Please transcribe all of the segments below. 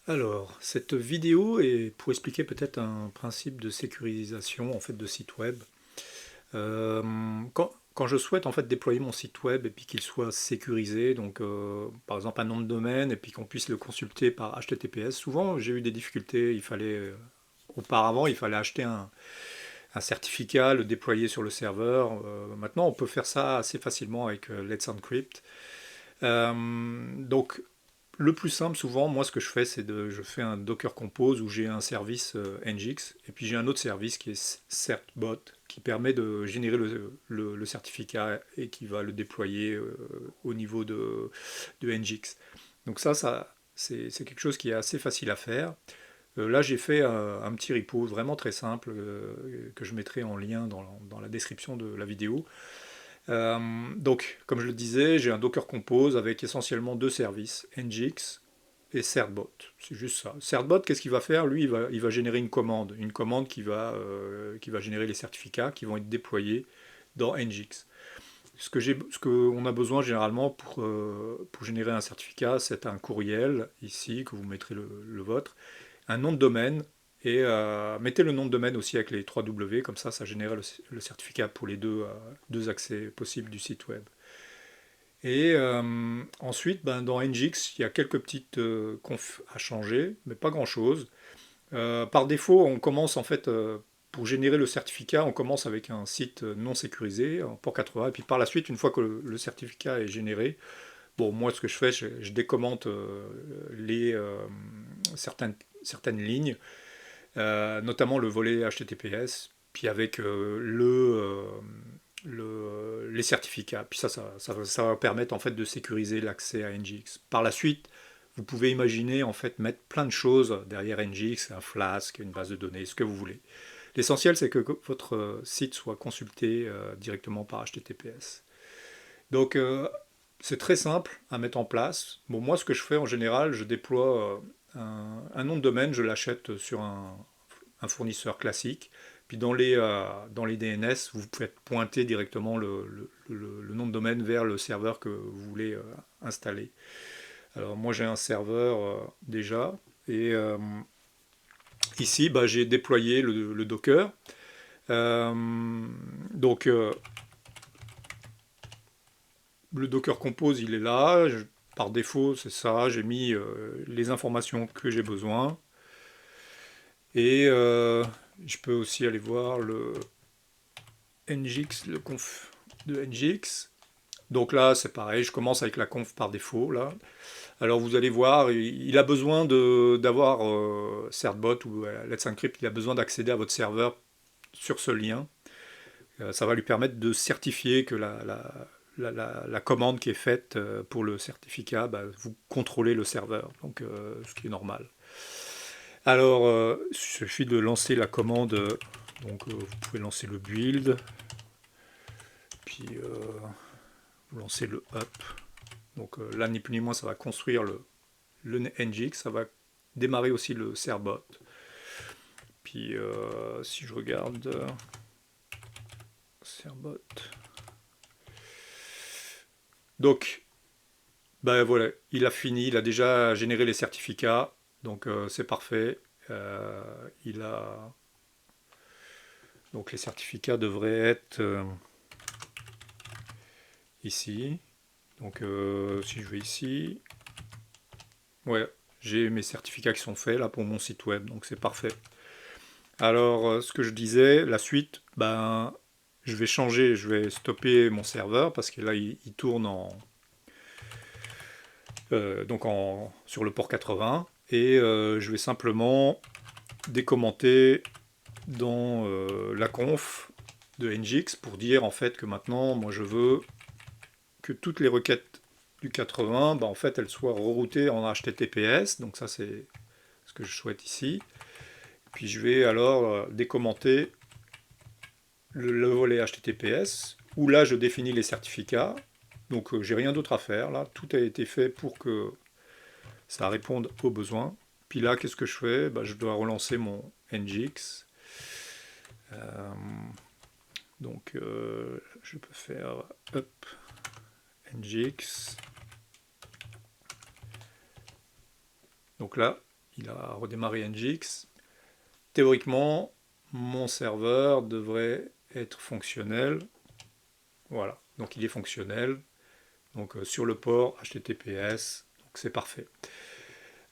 Alors, cette vidéo est pour expliquer peut-être un principe de sécurisation en fait de site web. Euh, quand je souhaite en fait déployer mon site web et puis qu'il soit sécurisé, donc par exemple un nom de domaine et puis qu'on puisse le consulter par HTTPS, souvent j'ai eu des difficultés. Auparavant, il fallait acheter un certificat, le déployer sur le serveur. Maintenant, on peut faire ça assez facilement avec Let's Encrypt. Donc le plus simple, souvent, moi, ce que je fais, je fais un Docker Compose où j'ai un service Nginx et puis j'ai un autre service qui est CertBot qui permet de générer le certificat et qui va le déployer au niveau de Nginx. Donc ça c'est quelque chose qui est assez facile à faire. Là, j'ai fait un petit repo vraiment très simple que je mettrai en lien dans la description de la vidéo. Donc, comme je le disais, j'ai un Docker Compose avec essentiellement deux services, Nginx et Certbot. C'est juste ça. Certbot, qu'est-ce qu'il va faire? Lui, il va générer une commande qui va générer les certificats qui vont être déployés dans Nginx. Ce qu'on a besoin généralement pour générer un certificat, c'est un courriel, ici, que vous mettrez le vôtre, un nom de domaine, et mettez le nom de domaine aussi avec les 3 W, comme ça génère le certificat pour les deux accès possibles du site web. Et ensuite, ben, dans Nginx, il y a quelques petites confs à changer, mais pas grand-chose. Par défaut, on commence en fait, pour générer le certificat, on commence avec un site non sécurisé, en port 80, et puis par la suite, une fois que le certificat est généré, bon, moi ce que je fais, je décommente les, certaines lignes, notamment le volet HTTPS, puis avec les certificats. Puis ça va permettre en fait de sécuriser l'accès à Nginx. Par la suite, vous pouvez imaginer en fait mettre plein de choses derrière Nginx, un Flask, une base de données, ce que vous voulez. L'essentiel, c'est que votre site soit consulté directement par HTTPS. Donc, c'est très simple à mettre en place. Bon, moi, ce que je fais en général, je déploie un nom de domaine, je l'achète sur un fournisseur classique. Puis dans les DNS, vous pouvez pointer directement le nom de domaine vers le serveur que vous voulez installer. Alors moi j'ai un serveur déjà et ici bah, j'ai déployé le Docker. Euh, donc le Docker Compose il est là. Par défaut c'est ça. J'ai mis les informations que j'ai besoin. Et je peux aussi aller voir le Nginx, le conf de Nginx. Donc là, c'est pareil, je commence avec la conf par défaut. Là. Alors vous allez voir, il a besoin d'avoir Certbot ou Let's Encrypt, il a besoin d'accéder à votre serveur sur ce lien. Ça va lui permettre de certifier que la commande qui est faite pour le certificat, bah, vous contrôlez le serveur, donc ce qui est normal. Alors, il suffit de lancer la commande, donc vous pouvez lancer le build, puis vous lancez le up. Donc là, ni plus ni moins, ça va construire le Nginx, ça va démarrer aussi le Cerbot. Puis si je regarde Cerbot. Donc, ben voilà, il a fini, il a déjà généré les certificats, donc c'est parfait. Euh, il a donc les certificats devraient être ici. Donc si je vais ici, ouais, j'ai mes certificats qui sont faits là pour mon site web, donc c'est parfait. Alors, ce que je disais, la suite, ben, je vais changer, je vais stopper mon serveur parce que là, il tourne sur le port 80 et je vais simplement décommenter dans la conf de Nginx pour dire en fait que maintenant, moi, je veux que toutes les requêtes du 80, ben, en fait, elles soient reroutées en HTTPS. Donc ça, c'est ce que je souhaite ici. Puis je vais alors décommenter le volet HTTPS, où là je définis les certificats. Donc j'ai rien d'autre à faire. Là, tout a été fait pour que ça réponde aux besoins. Puis là, qu'est-ce que je fais? Bah, je dois relancer mon Nginx. Euh, donc je peux faire up Nginx. Donc là, il a redémarré NGX. Théoriquement, mon serveur devrait être fonctionnel. Voilà, donc il est fonctionnel. Donc sur le port HTTPS, donc c'est parfait.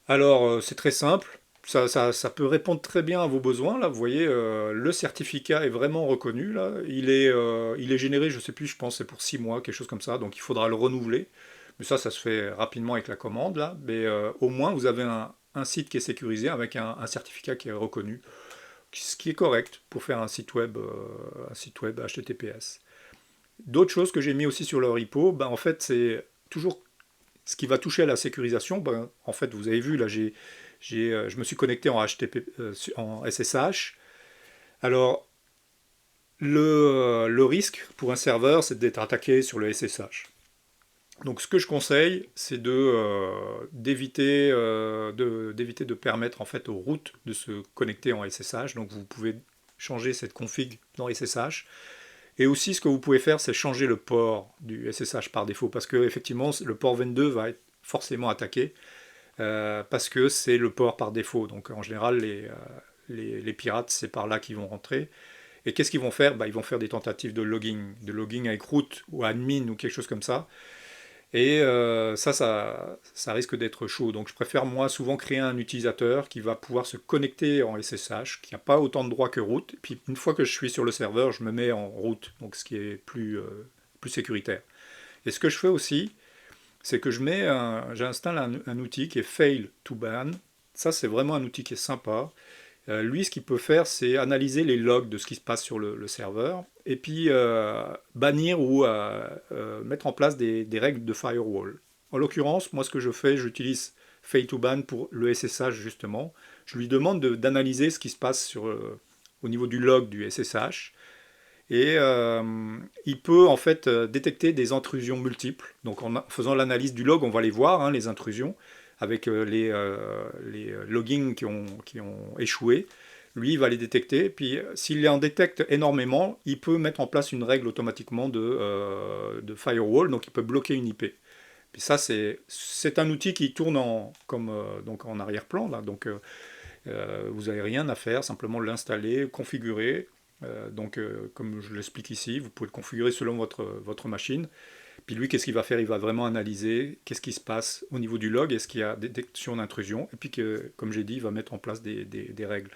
Alors c'est très simple, ça peut répondre très bien à vos besoins. Là, vous voyez, le certificat est vraiment reconnu. Là, il est généré, je sais plus, je pense c'est pour 6 mois, quelque chose comme ça. Donc il faudra le renouveler. Mais ça se fait rapidement avec la commande là. Mais au moins vous avez un site qui est sécurisé avec un certificat qui est reconnu, ce qui est correct pour faire un site web HTTPS. D'autres choses que j'ai mis aussi sur le repo, ben, en fait, c'est toujours ce qui va toucher à la sécurisation. Ben, en fait, vous avez vu, là, je me suis connecté en HTTP, en SSH. Alors, le risque pour un serveur, c'est d'être attaqué sur le SSH. Donc, ce que je conseille, c'est d'éviter de permettre en fait aux routes de se connecter en SSH. Donc, vous pouvez changer cette config dans SSH. Et aussi, ce que vous pouvez faire, c'est changer le port du SSH par défaut, parce que effectivement, le port 22 va être forcément attaqué, parce que c'est le port par défaut. Donc en général, les pirates, c'est par là qu'ils vont rentrer. Et qu'est-ce qu'ils vont faire? Bah, ils vont faire des tentatives de logging avec root ou admin ou quelque chose comme ça. Et ça risque d'être chaud. Donc je préfère moi souvent créer un utilisateur qui va pouvoir se connecter en SSH, qui n'a pas autant de droits que root. Et puis une fois que je suis sur le serveur, je me mets en root, donc ce qui est plus sécuritaire. Et ce que je fais aussi, c'est que j'installe un outil qui est fail to ban. Ça c'est vraiment un outil qui est sympa. Lui, ce qu'il peut faire, c'est analyser les logs de ce qui se passe sur le serveur et puis bannir ou mettre en place des règles de firewall. En l'occurrence, moi, ce que je fais, j'utilise Fail to Ban pour le SSH justement. Je lui demande d'analyser ce qui se passe au niveau du log du SSH et il peut en fait détecter des intrusions multiples. Donc en faisant l'analyse du log, on va les voir, hein, les intrusions, avec les loggings qui ont échoué. Lui, il va les détecter. Puis s'il en détecte énormément, il peut mettre en place une règle automatiquement de firewall. Donc il peut bloquer une IP. Puis ça, c'est un outil qui tourne donc en arrière-plan. Là. Donc vous n'avez rien à faire, simplement l'installer, configurer. Comme je l'explique ici, vous pouvez le configurer selon votre machine. Puis lui, qu'est-ce qu'il va faire? Il va vraiment analyser qu'est-ce qui se passe au niveau du log, est-ce qu'il y a des détections d'intrusion, et puis comme j'ai dit, il va mettre en place des règles.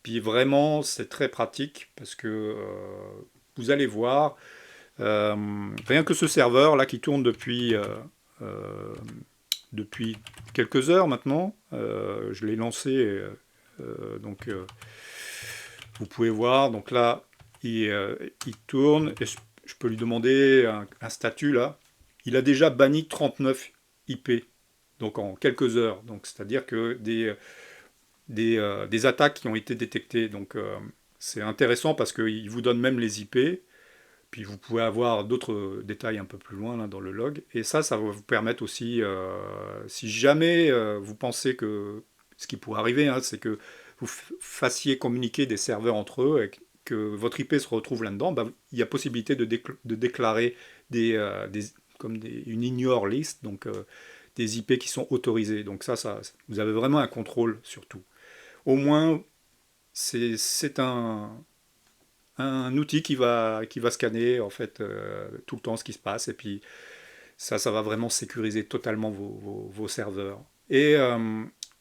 Puis vraiment, c'est très pratique parce que vous allez voir, rien que ce serveur là qui tourne euh, depuis quelques heures maintenant, je l'ai lancé, donc vous pouvez voir, donc là, il tourne, et je peux lui demander un statut là. Il a déjà banni 39 IP, donc en quelques heures. Donc c'est-à-dire que des attaques qui ont été détectées. Donc c'est intéressant parce qu'il vous donne même les IP, puis vous pouvez avoir d'autres détails un peu plus loin là, dans le log. Et ça va vous permettre aussi, si jamais vous pensez que ce qui pourrait arriver, hein, c'est que vous fassiez communiquer des serveurs entre eux et que votre IP se retrouve là-dedans, bah, il y a possibilité de déclarer une ignore list, donc des IP qui sont autorisés. Donc vous avez vraiment un contrôle sur tout. Au moins, c'est un outil qui va scanner en fait tout le temps ce qui se passe et puis ça va vraiment sécuriser totalement vos serveurs. Et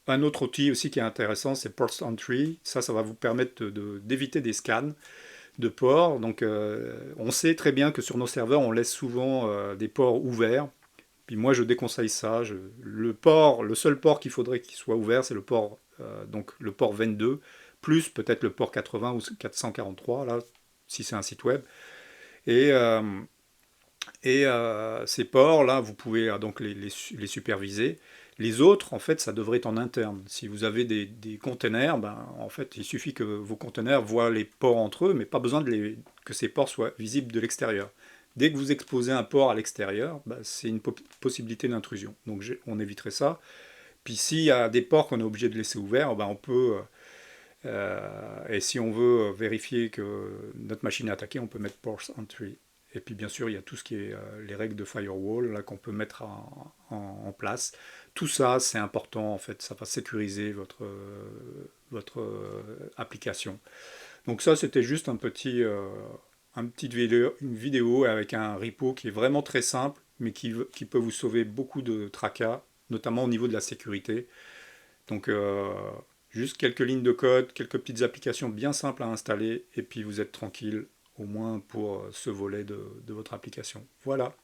un autre outil aussi qui est intéressant, c'est Port Entry. Ça va vous permettre d'éviter des scans de ports. Donc on sait très bien que sur nos serveurs, on laisse souvent des ports ouverts. Puis moi, je déconseille ça. Le seul port qu'il faudrait qu'il soit ouvert, c'est le port 22, plus peut-être le port 80 ou 443, là, si c'est un site web. Et, euh, ces ports-là, vous pouvez donc les superviser. Les autres, en fait, ça devrait être en interne. Si vous avez des containers, ben, en fait, il suffit que vos containers voient les ports entre eux, mais pas besoin que ces ports soient visibles de l'extérieur. Dès que vous exposez un port à l'extérieur, ben, c'est une possibilité d'intrusion. Donc on éviterait ça. Puis s'il y a des ports qu'on est obligé de laisser ouverts, ben, on peut, et si on veut vérifier que notre machine est attaquée, on peut mettre Port Entry. Et puis bien sûr, il y a tout ce qui est les règles de firewall là qu'on peut mettre en place. Tout ça, c'est important en fait, ça va sécuriser votre application. Donc ça, c'était juste une vidéo avec un repo qui est vraiment très simple, mais qui peut vous sauver beaucoup de tracas, notamment au niveau de la sécurité. Donc juste quelques lignes de code, quelques petites applications bien simples à installer, et puis vous êtes tranquille, au moins pour ce volet de votre application. Voilà.